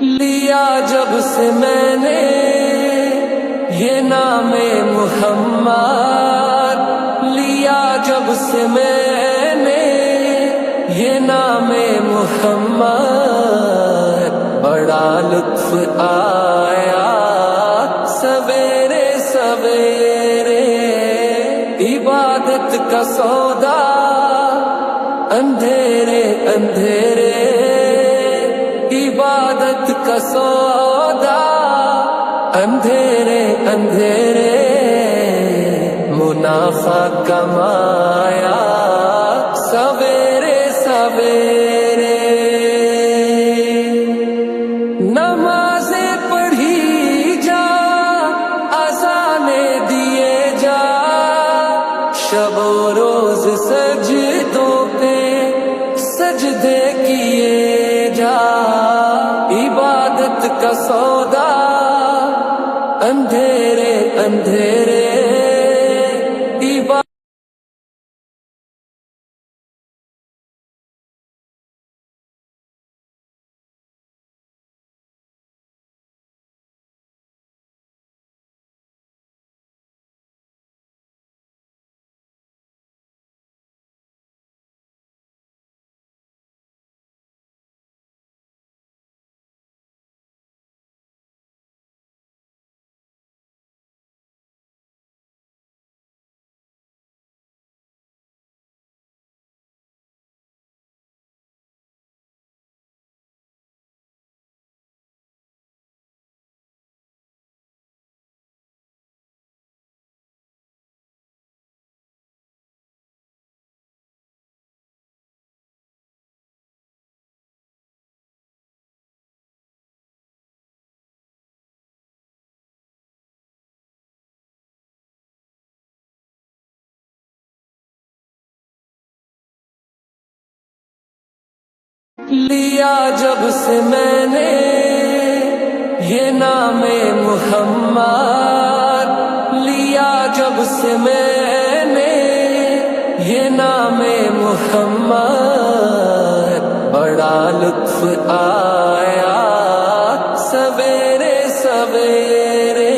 लिया जब से मैंने ये नामे मुहम्मद, लिया जब से मैंने ये नामे मुहम्मद, बड़ा लुत्फ आया सवेरे सवेरे। इबादत का सौदा अंधेरे अंधेरे, इबादत का सौदा अंधेरे अंधेरे, मुनाफा कमाया सवेरे सवेरे। नमाज़ें पढ़ी जा, अज़ाने दिए जा, शबो रोज सजदों पे सजदे किए जा। इबादत का सौदा अंधेरे अंधेरे, लिया जब से मैंने ये नामे मुहम्मद, लिया जब से मैंने ये नामे मुहम्मद, बड़ा लुत्फ आया सवेरे सवेरे।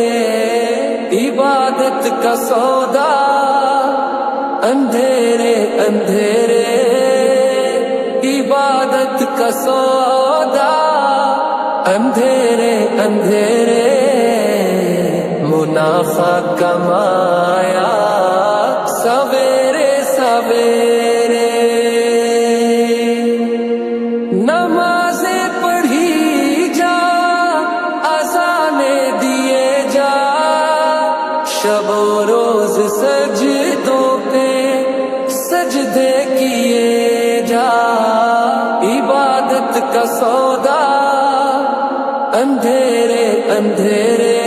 इबादत का सौदा अंधेरे अंधेरे, इबादत का सौदा अंधेरे अंधेरे, मुनाफा कमाया सवेरे सवेरे। नमाज़ें पढ़ी जा, अज़ाने दिए जा, शबो रोज सजदों पे सजदे किए जा। इबादत का सौदा अंधेरे अंधेरे,